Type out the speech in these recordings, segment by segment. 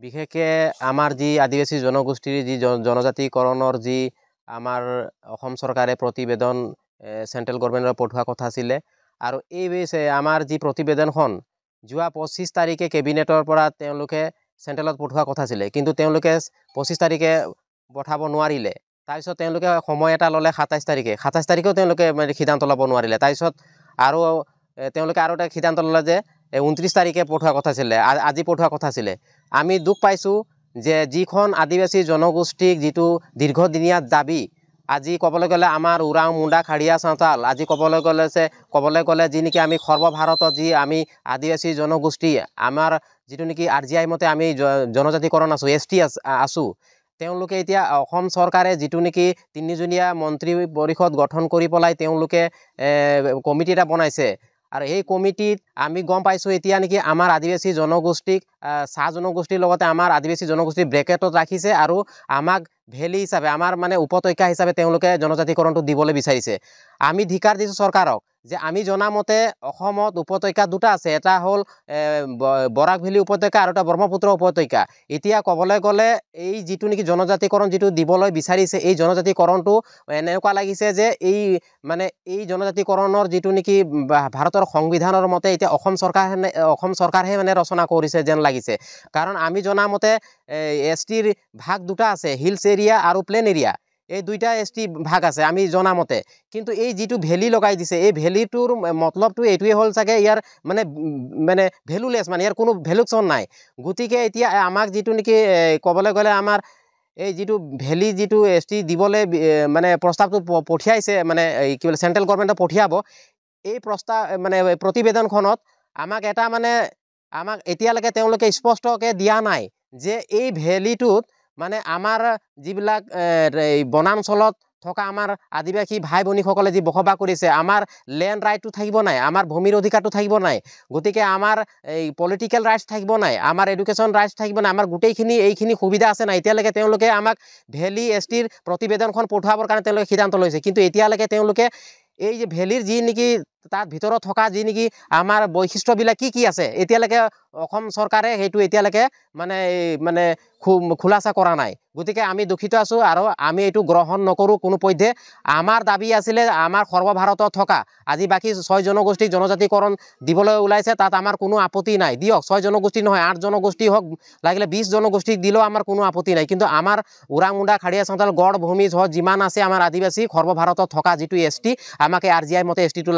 বিশেষকৈ আমাৰ যি আদিবাসী জনগোষ্ঠীৰ যি জনজাতিকৰণৰ যি আমাৰ অসম চৰকাৰে প্ৰতিবেদন চেণ্ট্ৰেল গভৰ্ণমেণ্টৰ পঠোৱা কথা আছিলে আৰু এই আমাৰ যি প্ৰতিবেদনখন যোৱা 25 তাৰিখে কেবিনেটৰ পৰা তেওঁলোকে চেণ্ট্ৰেলত পঠোৱা কথা আছিলে, কিন্তু তেওঁলোকে 25 তাৰিখে পঠাব নোৱাৰিলে। তাৰপিছত তেওঁলোকে সময় এটা ল'লে 27 তাৰিখে, 27 তাৰিখেও তেওঁলোকে সিদ্ধান্ত ল'ব নোৱাৰিলে। তাৰপিছত আৰু তেওঁলোকে আৰু এটা সিদ্ধান্ত ল'লে যে 29 তাৰিখে পঠোৱা কথা আছিলে, আজি পঠোৱা কথা আছিলে। আমি দুখ পাইছোঁ যে যিখন আদিবাসী জনগোষ্ঠীক যিটো দীৰ্ঘদিনীয়া দাবী, আজি ক'বলৈ গ'লে আমাৰ ওৰাং, মুণ্ডা, খাৰিয়া, চাওতাল, আজি ক'বলৈ গ'লে যি নেকি আমি সৰ্বভাৰতত যি আমি আদিবাসী জনগোষ্ঠী আমাৰ যিটো নেকি RGI মতে আমি জনজাতিকৰণ আছোঁ, ST আছোঁ, তেওঁলোকে এতিয়া অসম চৰকাৰে যিটো নেকি 3জনীয়া মন্ত্ৰী পৰিষদ গঠন কৰি পেলাই তেওঁলোকে কমিটি এটা বনাইছে আৰু এই কমিটিত আমি গম পাইছোঁ এতিয়া নেকি আমাৰ আদিবাসী জনগোষ্ঠীক চাহ জনগোষ্ঠীৰ লগতে আমাৰ আদিবাসী জনগোষ্ঠী ব্ৰেকেটত ৰাখিছে আৰু আমাক ভেলী হিচাপে আমাৰ উপত্যকা হিচাপে তেওঁলোকে জনজাতিকৰণটো দিবলৈ বিচাৰিছে। আমি ধিকাৰ দিছোঁ চৰকাৰক যে আমি জনামতে অসমত উপত্যকা দুটা আছে, এটা হ'ল বৰাক ভেলী উপত্যকা আৰু এটা ব্ৰহ্মপুত্ৰ উপত্যকা। এতিয়া ক'বলৈ গ'লে এই যিটো নেকি জনজাতিকৰণ যিটো দিবলৈ বিচাৰিছে, এই জনজাতিকৰণটো এনেকুৱা লাগিছে যে এই জনজাতিকৰণৰ যিটো নেকি ভাৰতৰ সংবিধানৰ মতে এতিয়া অসম চৰকাৰহে ৰচনা কৰিছে যেন লাগিছে। কাৰণ আমি জনামতে STৰ ভাগ দুটা আছে, হিলছ এৰিয়া আৰু প্লেন এৰিয়া। এই দুইটা ST ভাগ আছে আমি জনামতে, কিন্তু এই যিটো ভেলী লগাই দিছে, এই ভেলীটোৰ মতলবটো এইটোৱে হ'ল চাগে ইয়াৰ ভেলুলেছ, ইয়াৰ কোনো ভেলুচন নাই। গতিকে এতিয়া আমাক যিটো নেকি ক'বলৈ গ'লে আমাৰ এই যিটো ভেলী যিটো ST দিবলৈ প্ৰস্তাৱটো পঠিয়াইছে, কি বোলে চেণ্ট্ৰেল গভৰ্ণমেণ্টে পঠিয়াব, এই প্ৰতিবেদনখনত আমাক আমাক এতিয়ালৈকে তেওঁলোকে স্পষ্টকৈ দিয়া নাই যে এই ভেলীটোত আমাৰ যিবিলাক বনাঞ্চলত থকা আমাৰ আদিবাসী ভাই ভনীসকলে যি বসবাস কৰিছে, আমাৰ লেণ্ড ৰাইটটো থাকিব নাই, আমাৰ ভূমিৰ অধিকাৰটো থাকিব নাই, গতিকে আমাৰ এই পলিটিকেল ৰাইটছ থাকিব নাই, আমাৰ এডুকেশ্যন ৰাইটছ থাকিব নাই, আমাৰ গোটেইখিনি এইখিনি সুবিধা আছে নাই। এতিয়ালৈকে তেওঁলোকে আমাক ভেলী STৰ প্ৰতিবেদনখন পঠোৱাবৰ কাৰণে তেওঁলোকে সিদ্ধান্ত লৈছে, কিন্তু এতিয়ালৈকে তেওঁলোকে এই যে ভেলীৰ যি নেকি তাত ভিতৰত থকা যি নেকি আমাৰ বৈশিষ্ট্যবিলাক কি আছে, এতিয়ালৈকে অসম চৰকাৰে সেইটো এতিয়ালৈকে খোলাচা কৰা নাই। গতিকে আমি দুখিত আছোঁ আৰু আমি এইটো গ্ৰহণ নকৰোঁ কোনোপধ্যে। আমাৰ দাবী আছিলে আমাৰ সৰ্বভাৰতত থকা আজি বাকী 6 জনগোষ্ঠীক জনজাতিকৰণ দিবলৈ ওলাইছে, তাত আমাৰ কোনো আপত্তি নাই, দিয়ক। 6 জনগোষ্ঠী নহয়, 8 জনগোষ্ঠী হওক, লাগিলে 20 জনগোষ্ঠীক দিলেও আমাৰ কোনো আপত্তি নাই, কিন্তু আমাৰ ওৰাং, মুণ্ডা, খাৰিয়া, চাওতাল, গড়, ভূমি যিমান আছে আমাৰ আদিবাসী সৰ্বভাৰতত থকা যিটো ST, আমাক RGI মতে STটো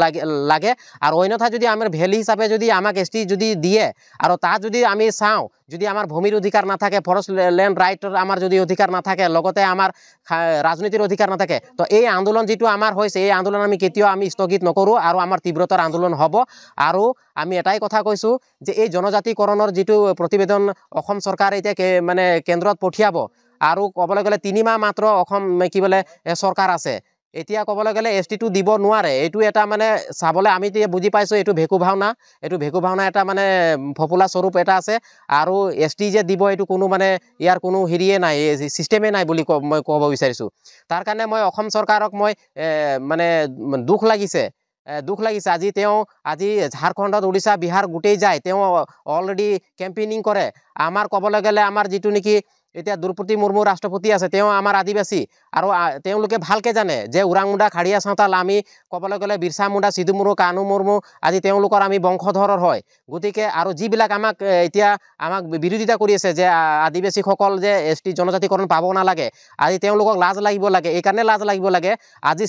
লাগে। আৰু অন্যথা যদি আমাৰ ভেলী হিচাপে যদি আমাক ST যদি দিয়ে আৰু তাত যদি আমি চাওঁ, যদি আমাৰ ভূমিৰ অধিকাৰ নাথাকে, ফৰেষ্ট লেণ্ড ৰাইটৰ আমাৰ যদি অধিকাৰ নাথাকে, লগতে আমাৰ ৰাজনীতিৰ অধিকাৰ নাথাকে, তো এই আন্দোলন যিটো আমাৰ হৈছে, এই আন্দোলন আমি কেতিয়াও স্থগিত নকৰোঁ আৰু আমাৰ তীব্ৰতাৰ আন্দোলন হ'ব। আৰু আমি এটাই কথা কৈছোঁ যে এই জনজাতিকৰণৰ যিটো প্ৰতিবেদন অসম চৰকাৰে এতিয়া কেন্দ্ৰত পঠিয়াব, আৰু ক'বলৈ গ'লে 3 মাহ মাত্ৰ অসম চৰকাৰ আছে, এতিয়া ক'বলৈ গ'লে STটো দিব নোৱাৰে। এইটো এটা চাবলৈ আমি এতিয়া বুজি পাইছোঁ এইটো ভেকু ভাওনা এটা ফপুলা স্বৰূপ এটা আছে, আৰু ST যে দিব এইটো কোনো ইয়াৰ কোনো হেৰিয়ে নাই, ছিষ্টেমে নাই বুলি মই ক'ব বিচাৰিছোঁ। তাৰ কাৰণে মই অসম চৰকাৰক দুখ লাগিছে আজি ঝাৰখণ্ডত, উৰিষ্যা, বিহাৰ গোটেই যায়, তেওঁ অলৰেডি কেম্পেইনিং কৰে। আমাৰ ক'বলৈ গ'লে আমাৰ যিটো নেকি এতিয়া দ্ৰৌপদী মুৰ্মু ৰাষ্ট্ৰপতি আছে, তেওঁ আমাৰ আদিবাসী, আৰু তেওঁলোকে ভালকৈ জানে যে ওৰাং, মুণ্ডা, খাৰিয়া, চাওতাল আমি ক'বলৈ গ'লে বিৰচা মুণ্ডা, সিধু মুৰ্মু, কানু মুৰ্মু আজি তেওঁলোকৰ আমি বংশধৰৰ হয়। গতিকে আৰু যিবিলাক আমাক বিৰোধিতা কৰি আছে যে আদিবাসীসকল যে ST জনজাতিকৰণ পাব নালাগে, আজি তেওঁলোকক লাজ লাগিব লাগে। এইকাৰণে লাজ লাগিব লাগে, আজি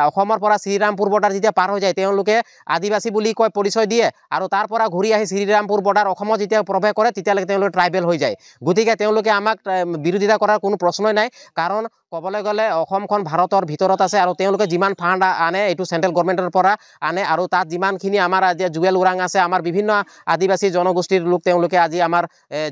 অসমৰ পৰা শ্ৰীৰামপুৰ বৰ্ডাৰ যেতিয়া পাৰ হৈ যায়, তেওঁলোকে আদিবাসী বুলি কৈ পৰিচয় দিয়ে, আৰু তাৰ পৰা ঘূৰি আহি শ্ৰীৰামপুৰ বৰ্ডাৰ অসমত যেতিয়া প্ৰৱেশ কৰে, তেতিয়ালৈকে তেওঁলোকে ট্ৰাইবেল হৈ যায়। গতিকে তেওঁলোকে আমাক বিৰোধিতা কৰাৰ কোনো প্ৰশ্নই নাই, কাৰণ ক'বলৈ গ'লে অসমখন ভাৰতৰ ভিতৰত আছে, আৰু তেওঁলোকে যিমান ফাণ্ড আনে এইটো চেণ্ট্ৰেল গভৰ্ণমেণ্টৰ পৰা আনে, আৰু তাত যিমানখিনি আমাৰ জুৱেল ওৰাং আছে, আমাৰ বিভিন্ন আদিবাসী জনগোষ্ঠীৰ লোক তেওঁলোকে আজি আমাৰ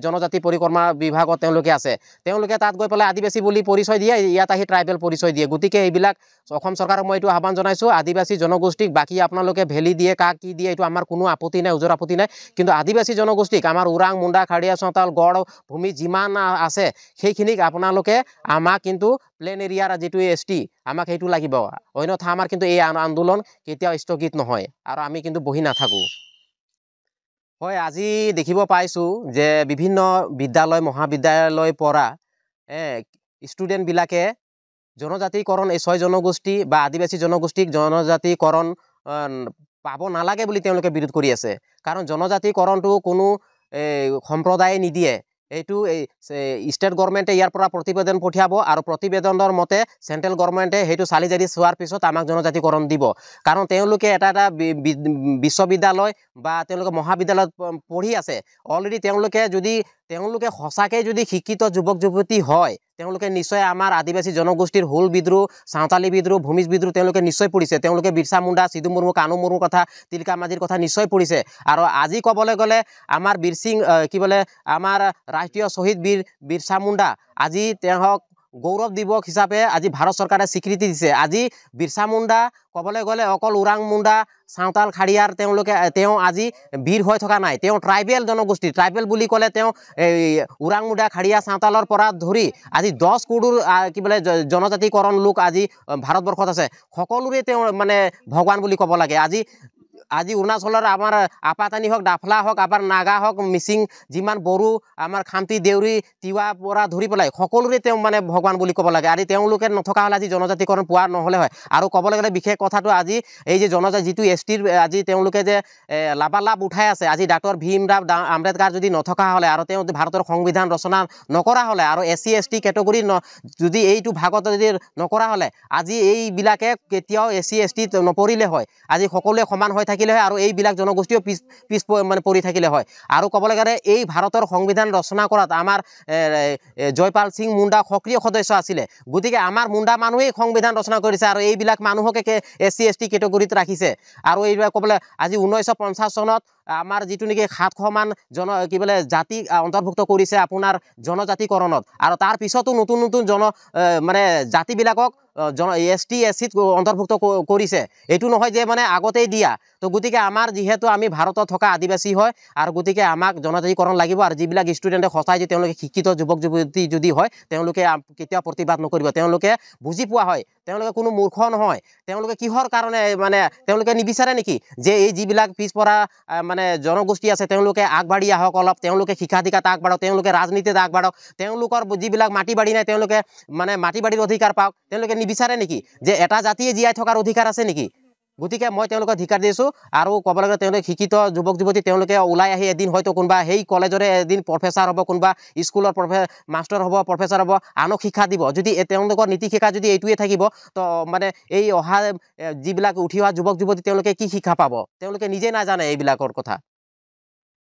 জনজাতি পৰিক্ৰমা বিভাগত তেওঁলোকে আছে, তেওঁলোকে তাত গৈ পেলাই আদিবাসী বুলি পৰিচয় দিয়ে, ইয়াত আহি ট্ৰাইবেল পৰিচয় দিয়ে। গতিকে এইবিলাক অসম চৰকাৰক মই এইটো আহ্বান জনাইছোঁ, আদিবাসী জনগোষ্ঠীক বাকী আপোনালোকে ভেলী দিয়ে, কাক কি দিয়ে, এইটো আমাৰ কোনো আপত্তি নাই, ওজৰ আপত্তি নাই, কিন্তু আদিবাসী জনগোষ্ঠীক আমাৰ ওৰাং, মুণ্ডা, খাৰিয়া, চাওতাল, গড়, ভূমি যিমান আছে সেইখিনিক আপোনালোকে আমাক কিন্তু প্লেন এৰিয়াৰ যিটো ST আমাক সেইটো লাগিব, অন্যথা আমাৰ কিন্তু এই আন্দোলন কেতিয়াও স্থগিত নহয়, আৰু আমি কিন্তু বহি নাথাকোঁ। হয়, আজি দেখিব পাইছোঁ যে বিভিন্ন বিদ্যালয় মহাবিদ্যালয়ৰ পৰা ষ্টুডেণ্টবিলাকে জনজাতিকৰণ এই 6 জনগোষ্ঠী বা আদিবাসী জনগোষ্ঠীক জনজাতিকৰণ পাব নালাগে বুলি তেওঁলোকে বিৰোধ কৰি আছে। কাৰণ জনজাতিকৰণটো কোনো সম্প্ৰদায়ে নিদিয়ে। এইটো ষ্টেট গভৰ্ণমেণ্টে ইয়াৰ পৰা প্ৰতিবেদন পঠিয়াব আৰু প্ৰতিবেদনৰ মতে চেণ্ট্ৰেল গভৰ্ণমেণ্টে সেইটো চালি জাৰি চোৱাৰ পিছত আমাক জনজাতিকৰণ দিব। কাৰণ তেওঁলোকে এটা বিশ্ববিদ্যালয় বা তেওঁলোকে মহাবিদ্যালয়ত পঢ়ি আছে। অলৰেডি তেওঁলোকে সঁচাকৈ যদি শিক্ষিত যুৱক যুৱতী হয়, তেওঁলোকে নিশ্চয় আমাৰ আদিবাসী জনগোষ্ঠীৰ হুল বিদ্ৰোহ, সাঁওতালী বিদ্ৰোহ, ভূমিজ বিদ্ৰোহ তেওঁলোকে নিশ্চয় পঢ়িছে। তেওঁলোকে বিৰচা মুণ্ডা, সিধু মুৰ্মু, কানু মুৰ্মুৰ কথা, তিলকা মাঝিৰ কথা নিশ্চয় পঢ়িছে। আৰু আজি ক'বলৈ গ'লে আমাৰ আমাৰ ৰাষ্ট্ৰীয় শ্বহীদ বীৰ বিৰচা মুণ্ডা, আজি তেওঁক গৌৰৱ দিৱস হিচাপে আজি ভাৰত চৰকাৰে স্বীকৃতি দিছে। আজি বিৰচা মুণ্ডা ক'বলৈ গ'লে অকল ওৰাং মুণ্ডা, সাঁওতাল, খাৰিয়াৰ তেওঁ আজি বীৰ হৈ থকা নাই। তেওঁ ট্ৰাইবেল জনগোষ্ঠী, ট্ৰাইবেল বুলি ক'লে তেওঁ ওৰাং মুণ্ডা, খাৰিয়া, সাঁওতালৰ পৰা ধৰি আজি 10 কোটিৰ জনজাতিকৰণ লোক আজি ভাৰতবৰ্ষত আছে। সকলোৰে তেওঁ ভগৱান বুলি ক'ব লাগে। আজি অৰুণাচলৰ আমাৰ আপাতানি হওক, ডাফলা হওক, আমাৰ নাগা হওক, মিচিং, যিমান বড়ো, আমাৰ খামতি, দেউৰী, তিৱা পৰা ধৰি পেলাই সকলোৰে তেওঁ ভগৱান বুলি ক'ব লাগে। আজি তেওঁলোকে নথকা হ'লে আজি জনজাতিকৰণ পোৱা নহ'লে হয়। আৰু ক'বলৈ গ'লে বিশেষ কথাটো আজি এই যে যিটো STৰ আজি তেওঁলোকে যে লাভালাভ উঠাই আছে, আজি ডাক্তৰ ভীমৰাও আম্বেদকাৰ যদি নথকা হ'লে আৰু তেওঁ ভাৰতৰ সংবিধান ৰচনা নকৰা হ'লে আৰু SC ST কেটেগৰী যদি এইটো ভাগত যদি নকৰা হ'লে আজি এইবিলাকে কেতিয়াও SC ST নপৰিলে হয়। আজি সকলোৱে সমান হৈ থাকিলে হয় আৰু এইবিলাক জনগোষ্ঠীও পিছ পৰি থাকিলে হয়। আৰু ক'বলৈ গ'লে এই ভাৰতৰ সংবিধান ৰচনা কৰাত আমাৰ জয়পাল সিং মুণ্ডা সক্ৰিয় সদস্য আছিলে। গতিকে আমাৰ মুণ্ডা মানুহেই সংবিধান ৰচনা কৰিছে আৰু এইবিলাক মানুহকে SC ST কেটেগৰীত ৰাখিছে। আৰু এইবিলাক ক'বলৈ আজি 1950 চনত আমাৰ যিটো নেকি 700 মান জাতি অন্তৰ্ভুক্ত কৰিছে আপোনাৰ জনজাতিকৰণত। আৰু তাৰ পিছতো নতুন জাতিবিলাকক ST SCত অন্তৰ্ভুক্ত কৰিছে। এইটো নহয় যে আগতেই দিয়া। তো গতিকে আমাৰ যিহেতু আমি ভাৰতত থকা আদিবাসী হয় আৰু গতিকে আমাক জনজাতিকৰণ লাগিব। আৰু যিবিলাক ষ্টুডেণ্টে সঁচাই যে তেওঁলোকে শিক্ষিত যুৱক যুৱতী যদি হয়, তেওঁলোকে কেতিয়াও প্ৰতিবাদ নকৰিব। তেওঁলোকে বুজি পোৱা হয়, তেওঁলোকে কোনো মূৰ্খ নহয়। তেওঁলোকে কিহৰ কাৰণে তেওঁলোকে নিবিচাৰে নেকি যে এই যিবিলাক পিছপৰা জনগোষ্ঠী আছে তেওঁলোকে আগবাঢ়ি আহক, অলপ তেওঁলোকে শিক্ষা দীক্ষাত আগবাঢ়ক, তেওঁলোকে ৰাজনীতিত আগবাঢ়ক, তেওঁলোকৰ যিবিলাক মাটি বাৰী নাই তেওঁলোকে মাটি বাৰীৰ অধিকাৰ পাওক। তেওঁলোকে নিবিচাৰে নেকি যে এটা জাতিয়ে জীয়াই থকাৰ অধিকাৰ আছে নেকি? গতিকে মই তেওঁলোকক ধিক্কাৰ দিছোঁ। আৰু ক'বলৈ গ'লে তেওঁলোকে শিক্ষিত যুৱক যুৱতী তেওঁলোকে ওলাই আহি এদিন হয়তো কোনোবা সেই কলেজৰে এদিন প্ৰফেচাৰ হ'ব, কোনোবা স্কুলৰ মাষ্টৰ হ'ব, প্ৰফেচাৰ হ'ব, আনক শিক্ষা দিব। যদি তেওঁলোকৰ নীতি শিক্ষা যদি এইটোৱে থাকিব, তো এই অহা যিবিলাক উঠি অহা যুৱক যুৱতী তেওঁলোকে কি শিক্ষা পাব? তেওঁলোকে নিজে নাজানে এইবিলাকৰ কথা।